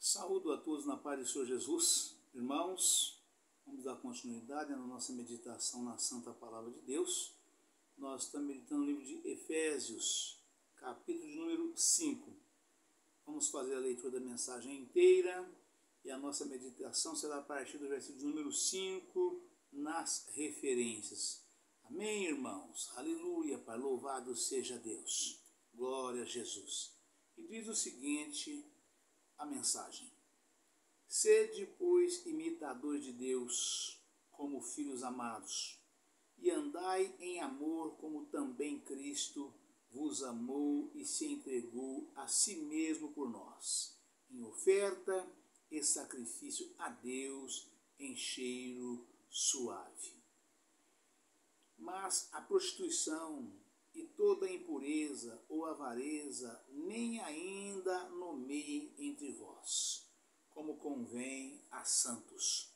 Saúdo a todos na paz do Senhor Jesus. Irmãos, vamos dar continuidade na nossa meditação na Santa Palavra de Deus. Nós estamos meditando no livro de Efésios, capítulo de número 5. Vamos fazer a leitura da mensagem inteira e a nossa meditação será a partir do versículo de número 5 nas referências. Amém, irmãos? Aleluia, Pai, louvado seja Deus. Glória a Jesus. E diz o seguinte, a mensagem: sede, pois, imitadores de Deus, como filhos amados, e andai em amor, como também Cristo vos amou e se entregou a si mesmo por nós, em oferta e sacrifício a Deus em cheiro suave. Mas a prostituição e toda impureza ou avareza nem ainda nomeiem entre vós, como convém a santos.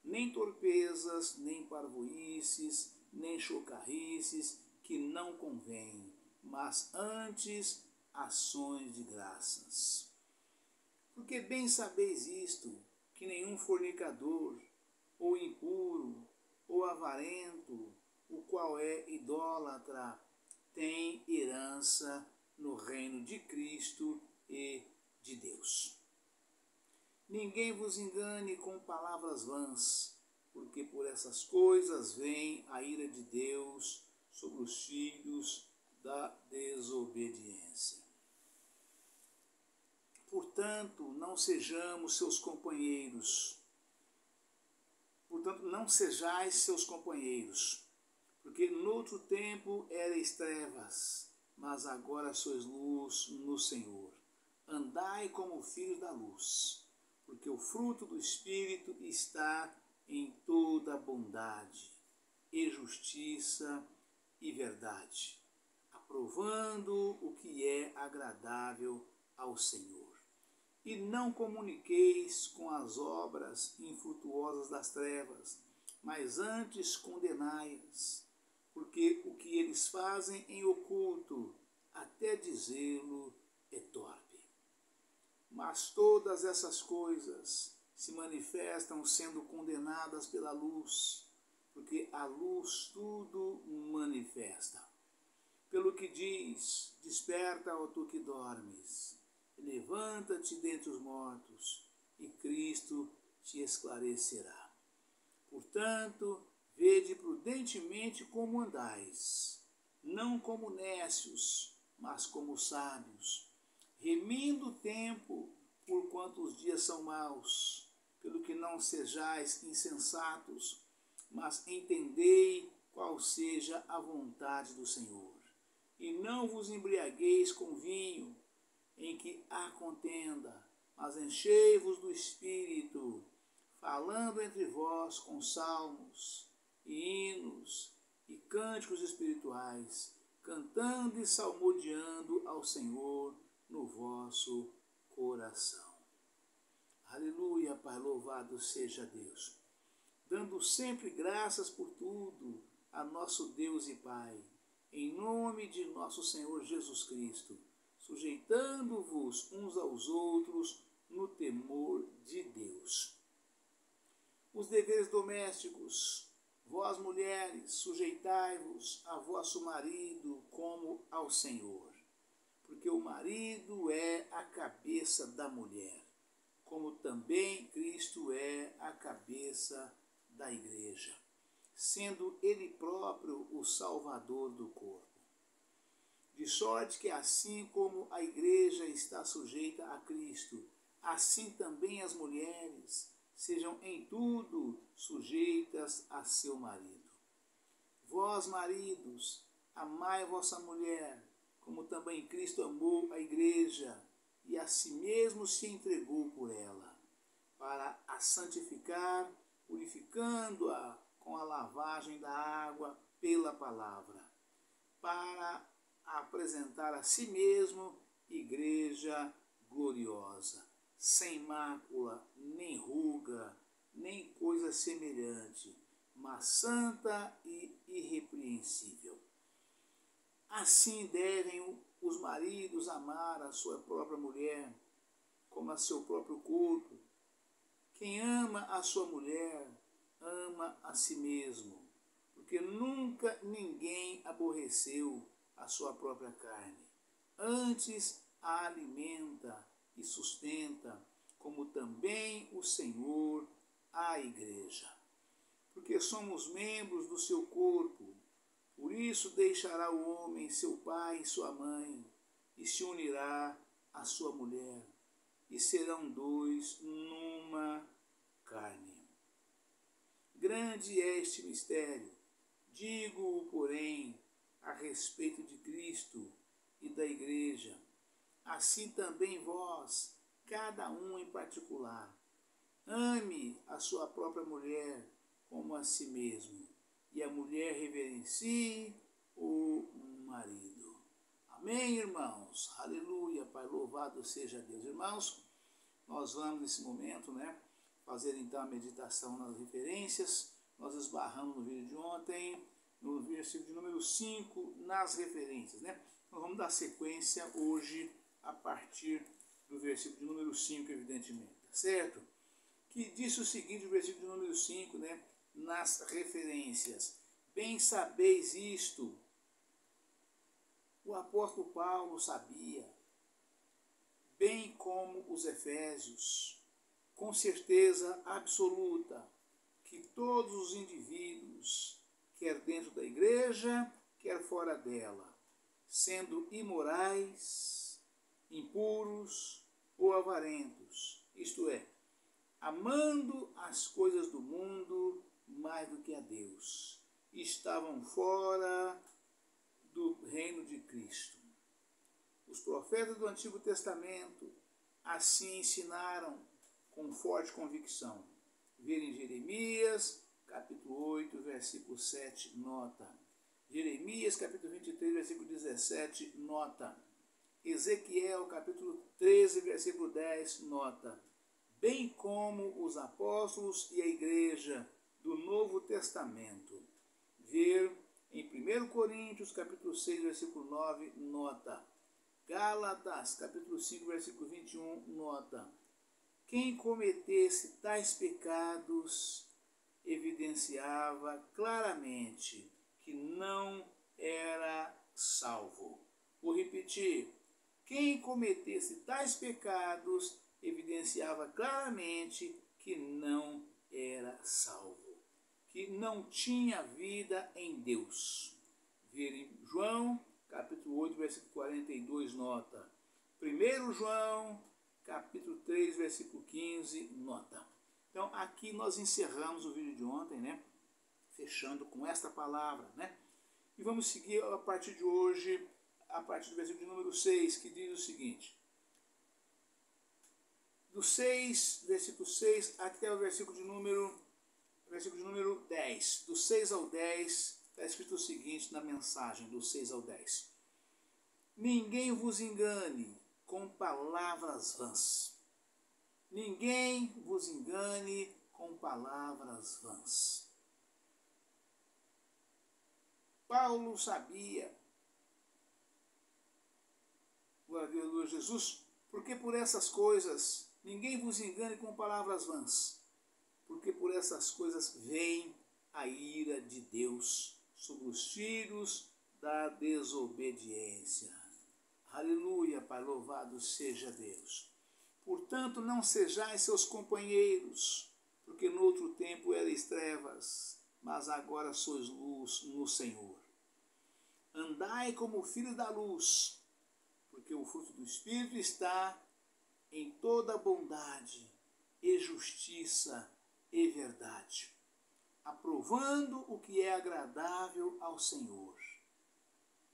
Nem torpezas, nem parvoíces, nem chocarrices, que não convém, mas antes ações de graças. Porque bem sabeis isto, que nenhum fornicador, ou impuro, ou avarento, o qual é idólatra, tem herança no reino de Cristo e de Deus. Ninguém vos engane com palavras vãs, porque por essas coisas vem a ira de Deus sobre os filhos da desobediência. Portanto, não sejamos seus companheiros. Portanto, não sejais seus companheiros, porque noutro tempo erais trevas, mas agora sois luz no Senhor. Andai como filhos da luz, porque o fruto do Espírito está em toda bondade e justiça e verdade, aprovando o que é agradável ao Senhor. E não comuniqueis com as obras infrutuosas das trevas, mas antes condenai-as, porque o que eles fazem em oculto, até dizê-lo, é torpe. Mas todas essas coisas se manifestam sendo condenadas pela luz, porque a luz tudo manifesta. Pelo que diz, desperta, ó tu que dormes, levanta-te dentre os mortos, e Cristo te esclarecerá. Portanto, vede prudentemente como andais, não como nécios, mas como sábios, remindo o tempo, porquanto os dias são maus, pelo que não sejais insensatos, mas entendei qual seja a vontade do Senhor. E não vos embriagueis com vinho, em que há contenda, mas enchei-vos do Espírito, falando entre vós com salmos, e hinos, e cânticos espirituais, cantando e salmodiando ao Senhor no vosso coração. Aleluia, Pai, louvado seja Deus. Dando sempre graças por tudo a nosso Deus e Pai, em nome de nosso Senhor Jesus Cristo, sujeitando-vos uns aos outros no temor de Deus. Os deveres domésticos, vós mulheres, sujeitai-vos a vosso marido como ao Senhor, porque o marido é a cabeça da mulher, como também Cristo é a cabeça da igreja, sendo ele próprio o Salvador do corpo. De sorte que assim como a igreja está sujeita a Cristo, assim também as mulheres sejam em tudo sujeitas a seu marido. Vós, maridos, amai vossa mulher, como também Cristo amou a igreja e a si mesmo se entregou por ela, para a santificar, purificando-a com a lavagem da água pela palavra, para apresentar a si mesmo igreja gloriosa, sem mácula, nem ruga, nem coisa semelhante, mas santa e irrepreensível. Assim devem os maridos amar a sua própria mulher, como a seu próprio corpo. Quem ama a sua mulher, ama a si mesmo, porque nunca ninguém aborreceu a sua própria carne. Antes a alimenta e sustenta, como também o Senhor a igreja. Porque somos membros do seu corpo. Por isso deixará o homem seu pai e sua mãe, e se unirá à sua mulher, e serão dois numa carne. Grande é este mistério, digo-o, porém, a respeito de Cristo e da igreja. Assim também vós, cada um em particular, ame a sua própria mulher como a si mesmo, e a mulher reverencie o marido. Amém, irmãos? Aleluia, Pai, louvado seja Deus. Irmãos, nós vamos nesse momento, fazer então a meditação nas referências. Nós esbarramos no vídeo de ontem, no versículo de número 5, nas referências, Nós vamos dar sequência hoje a partir do versículo de número 5, evidentemente, tá certo? Que diz o seguinte, o versículo de número 5, nas referências. Bem sabeis isto, o apóstolo Paulo sabia, bem como os efésios, com certeza absoluta, que todos os indivíduos, quer dentro da igreja, quer fora dela, sendo imorais, impuros ou avarentos, isto é, amando as coisas do mundo mais do que a Deus, estavam fora do reino de Cristo. Os profetas do Antigo Testamento assim ensinaram com forte convicção. Ver em Jeremias, capítulo 8, versículo 7, nota. Jeremias, capítulo 23, versículo 17, nota. Ezequiel, capítulo 13, versículo 10, nota. Bem como os apóstolos e a igreja do Novo Testamento. Ver em 1 Coríntios, capítulo 6, versículo 9, nota. Gálatas, capítulo 5, versículo 21, nota. Quem cometesse tais pecados evidenciava claramente que não era salvo. Vou repetir. Quem cometesse tais pecados evidenciava claramente que não era salvo, que não tinha vida em Deus. Ver em João, capítulo 8, versículo 42, nota. 1 João, capítulo 3, versículo 15, nota. Então, aqui nós encerramos o vídeo de ontem, fechando com esta palavra, E vamos seguir a partir de hoje, a partir do versículo de número 6, que diz o seguinte. Do 6, versículo 6, até o versículo de número 10. Do 6 ao 10, está escrito o seguinte na mensagem, do 6 ao 10. Ninguém vos engane com palavras vãs. Ninguém vos engane com palavras vãs. Paulo sabia, glória a Deus, Lord Jesus, porque por essas coisas, ninguém vos engane com palavras vãs, porque por essas coisas vem a ira de Deus sobre os filhos da desobediência. Aleluia, Pai, louvado seja Deus. Portanto, não sejais seus companheiros, porque no outro tempo erais trevas, mas agora sois luz no Senhor. Andai como filhos da luz, porque o fruto do Espírito está em toda bondade e justiça e verdade, aprovando o que é agradável ao Senhor.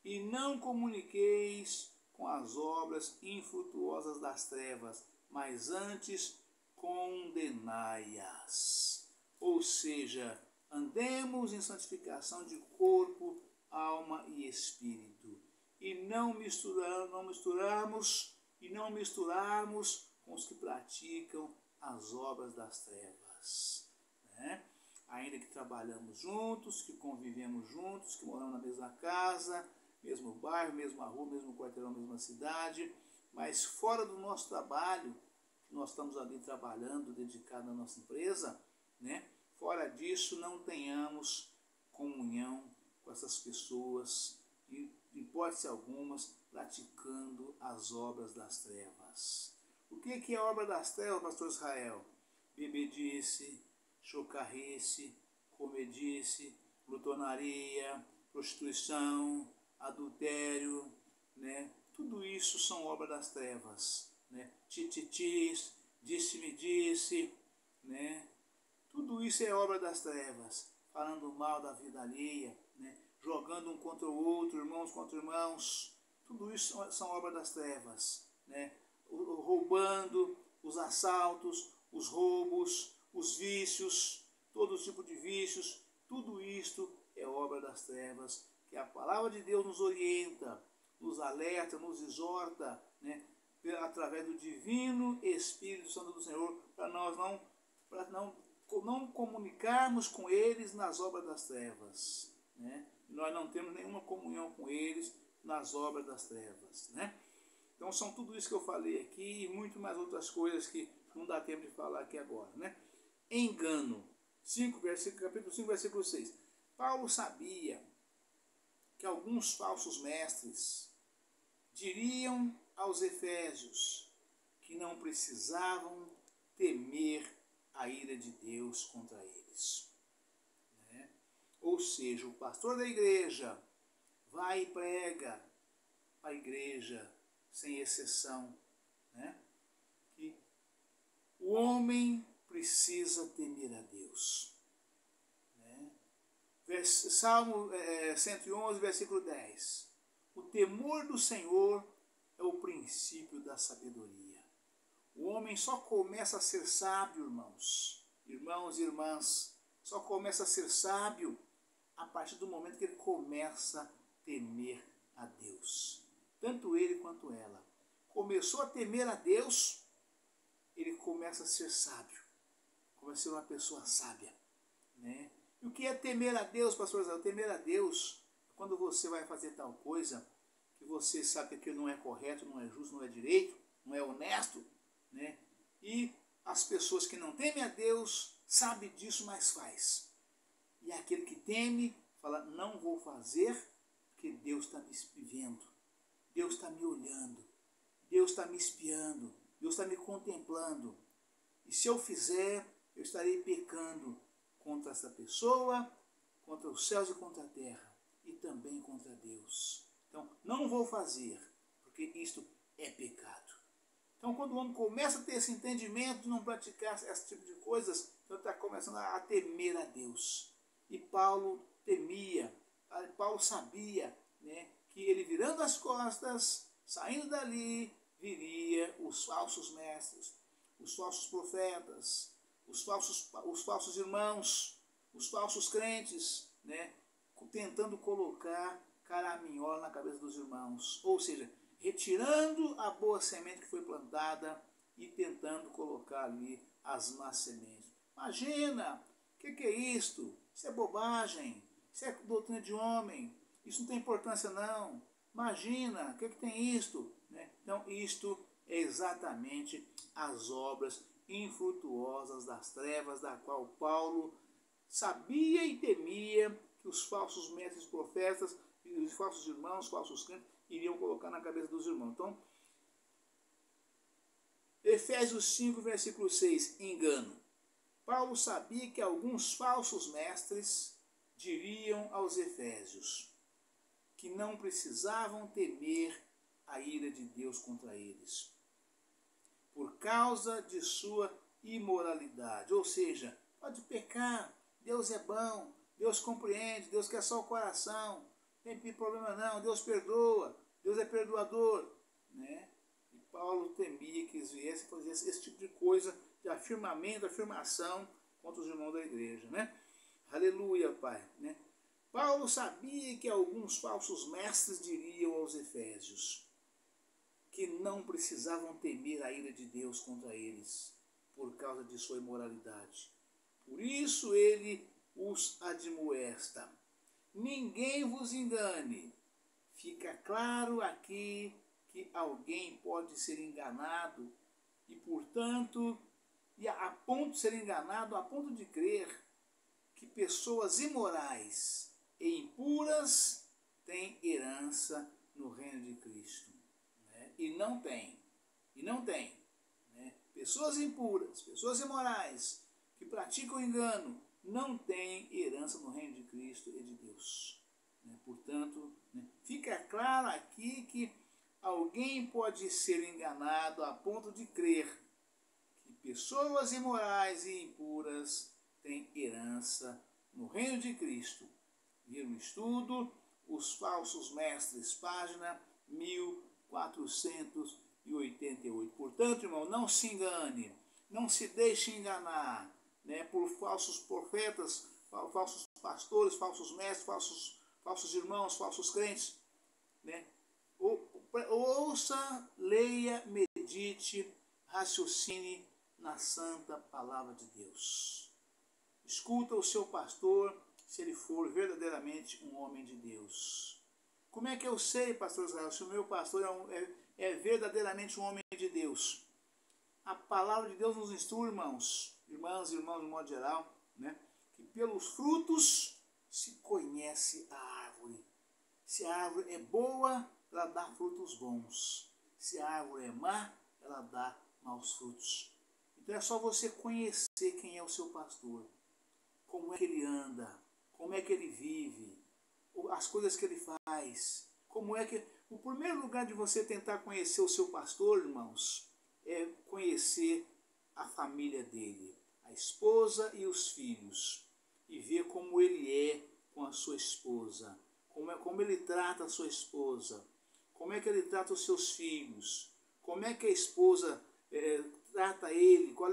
E não comuniqueis com as obras infrutuosas das trevas, mas antes condenai-as. Ou seja, andemos em santificação de corpo, alma e espírito, e não misturarmos com os que praticam as obras das trevas, Ainda que trabalhamos juntos, que convivemos juntos, que moramos na mesma casa, mesmo bairro, mesma rua, mesmo quarteirão, mesma cidade, mas fora do nosso trabalho, nós estamos ali trabalhando, dedicado à nossa empresa, né? Fora disso, não tenhamos comunhão com essas pessoas, em hipótese algumas, praticando as obras das trevas. O que é a obra das trevas, pastor Israel? Bebedice, chocarrice, comedice, glutonaria, prostituição, adultério, né? Tudo isso são obras das trevas, né? Tititis, disse-me disse, né? Tudo isso é obra das trevas, falando mal da vida alheia, né? Jogando um contra o outro, irmãos contra irmãos, tudo isso são obras das trevas, né? Roubando, os assaltos, os roubos, os vícios, todo tipo de vícios, tudo isto é obra das trevas, que a palavra de Deus nos orienta, nos alerta, nos exorta, né? Através do divino Espírito Santo do Senhor, para nós não comunicarmos com eles nas obras das trevas, né? Nós não temos nenhuma comunhão com eles nas obras das trevas, né? Então são tudo isso que eu falei aqui e muito mais outras coisas que não dá tempo de falar aqui agora, né? Engano, capítulo 5, versículo 6. Paulo sabia que alguns falsos mestres diriam aos efésios que não precisavam temer a ira de Deus contra eles, né? Ou seja, o pastor da igreja vai e prega a igreja, sem exceção, né? Que o homem precisa temer a Deus, né? Salmo 111, versículo 10. O temor do Senhor é o princípio da sabedoria. O homem só começa a ser sábio, irmãos e irmãs, só começa a ser sábio a partir do momento que ele começa a temer a Deus. Tanto ele quanto ela. Começou a temer a Deus, ele começa a ser sábio. Começa a ser uma pessoa sábia, né? E o que é temer a Deus, pastor Zé? Temer a Deus é quando você vai fazer tal coisa que você sabe que aquilo não é correto, não é justo, não é direito, não é honesto, né? E as pessoas que não temem a Deus sabem disso, mas faz. E aquele que teme fala, não vou fazer porque Deus está me vendo. Deus está me olhando, Deus está me espiando, Deus está me contemplando. E se eu fizer, eu estarei pecando contra essa pessoa, contra os céus e contra a terra, e também contra Deus. Então, não vou fazer, porque isto é pecado. Então, quando o homem começa a ter esse entendimento de não praticar esse tipo de coisas, então está começando a temer a Deus. E Paulo temia, Paulo sabia, né, que ele virando as costas, saindo dali, viria os falsos mestres, os falsos profetas, os falsos irmãos, os falsos crentes, né, tentando colocar caraminhola na cabeça dos irmãos. Ou seja, retirando a boa semente que foi plantada e tentando colocar ali as más sementes. Imagina, o que é isto? Isso é bobagem, isso é doutrina de homem, isso não tem importância não. Imagina, o que tem isto? Né? Então, isto é exatamente as obras infrutuosas das trevas, da qual Paulo sabia e temia que os falsos mestres profetas, os falsos irmãos, falsos crentes, iriam colocar na cabeça dos irmãos. Então, Efésios 5, versículo 6, engano. Paulo sabia que alguns falsos mestres diriam aos efésios que não precisavam temer a ira de Deus contra eles, por causa de sua imoralidade. Ou seja, pode pecar, Deus é bom, Deus compreende, Deus quer só o coração, não tem problema não, Deus perdoa, Deus é perdoador, né? E Paulo temia que eles viessem fazer esse tipo de coisa, de afirmamento, afirmação contra os irmãos da igreja, né? Aleluia, Pai, né? Paulo sabia que alguns falsos mestres diriam aos efésios que não precisavam temer a ira de Deus contra eles, por causa de sua imoralidade. Por isso ele os admoesta. Ninguém vos engane. Fica claro aqui que alguém pode ser enganado e portanto, a ponto de ser enganado, a ponto de crer que pessoas imorais e impuras têm herança no reino de Cristo. Né? E não tem. Né? Pessoas impuras, pessoas imorais, que praticam engano, não têm herança no reino de Cristo e de Deus. Né? Portanto, né, fica claro aqui que alguém pode ser enganado a ponto de crer que pessoas imorais e impuras têm herança no reino de Cristo. Ver o estudo, Os Falsos Mestres, página 1488. Portanto, irmão, não se engane, não se deixe enganar, né, por falsos profetas, falsos pastores, falsos mestres, falsos irmãos, falsos crentes. Né? Ouça, leia, medite, raciocine na santa palavra de Deus. Escuta o seu pastor, se ele for verdadeiramente um homem de Deus. Como é que eu sei, pastor Israel, se o meu pastor é verdadeiramente um homem de Deus? A palavra de Deus nos instrui, irmãos, irmãs e irmãos de modo geral, né, que pelos frutos se conhece a árvore. Se a árvore é boa, ela dá frutos bons. Se a árvore é má, ela dá maus frutos. Então é só você conhecer quem é o seu pastor, como é que ele anda, como é que ele vive, as coisas que ele faz, como é que... O primeiro lugar de você tentar conhecer o seu pastor, irmãos, é conhecer a família dele, a esposa e os filhos, e ver como ele é com a sua esposa, como ele trata a sua esposa, como é que ele trata os seus filhos, como é que a esposa trata ele, qual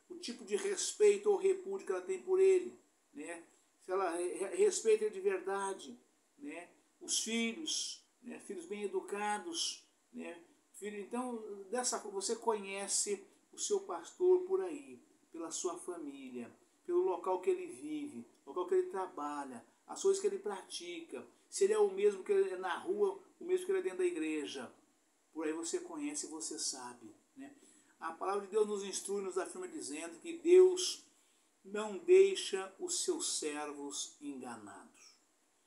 o tipo de respeito ou repúdio que ela tem por ele, né? Se ela respeita ele de verdade, né? Os filhos, né? Filhos bem educados, né? Então, você conhece o seu pastor por aí, pela sua família, pelo local que ele vive, local que ele trabalha, as coisas que ele pratica, se ele é o mesmo que ele é na rua, o mesmo que ele é dentro da igreja. Por aí você conhece e você sabe. Né? A palavra de Deus nos instrui, nos afirma dizendo que Deus não deixa os seus servos enganados.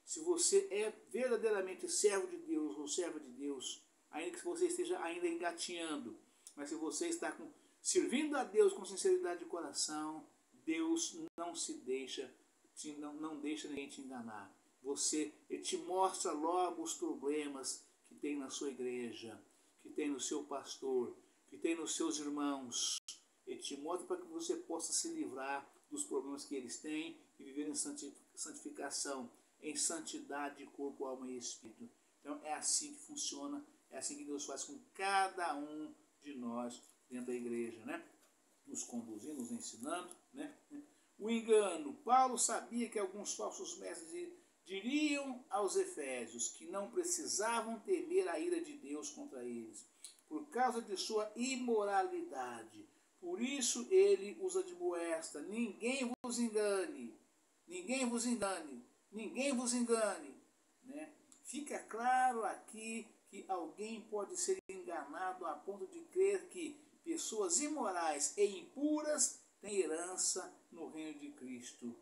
Se você é verdadeiramente servo de Deus ou serva de Deus, ainda que você esteja ainda engatinhando, mas se você está servindo a Deus com sinceridade de coração, Deus não se deixa, não deixa ninguém te enganar. Ele te mostra logo os problemas que tem na sua igreja, que tem no seu pastor, que tem nos seus irmãos. Ele te mostra para que você possa se livrar dos problemas que eles têm e viver em santificação, em santidade de corpo, alma e espírito. Então é assim que funciona, é assim que Deus faz com cada um de nós dentro da igreja, né? Nos conduzindo, nos ensinando, né? O engano. Paulo sabia que alguns falsos mestres diriam aos efésios que não precisavam temer a ira de Deus contra eles, por causa de sua imoralidade. Por isso ele os admoesta: ninguém vos engane, ninguém vos engane, ninguém vos engane. Né? Fica claro aqui que alguém pode ser enganado a ponto de crer que pessoas imorais e impuras têm herança no reino de Cristo.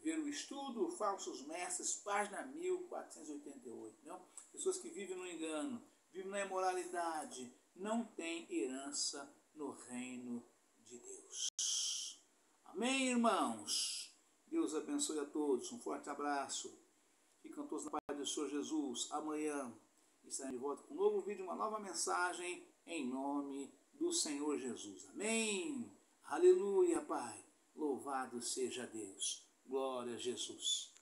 Ver o estudo Falsos Mestres, página 1488. Não? Pessoas que vivem no engano, vivem na imoralidade, não têm herança no reino de Deus. Amém, irmãos? Deus abençoe a todos. Um forte abraço. Ficam todos na paz do Senhor Jesus. Amanhã estaremos de volta com um novo vídeo, uma nova mensagem, em nome do Senhor Jesus. Amém? Aleluia, Pai. Louvado seja Deus. Glória a Jesus.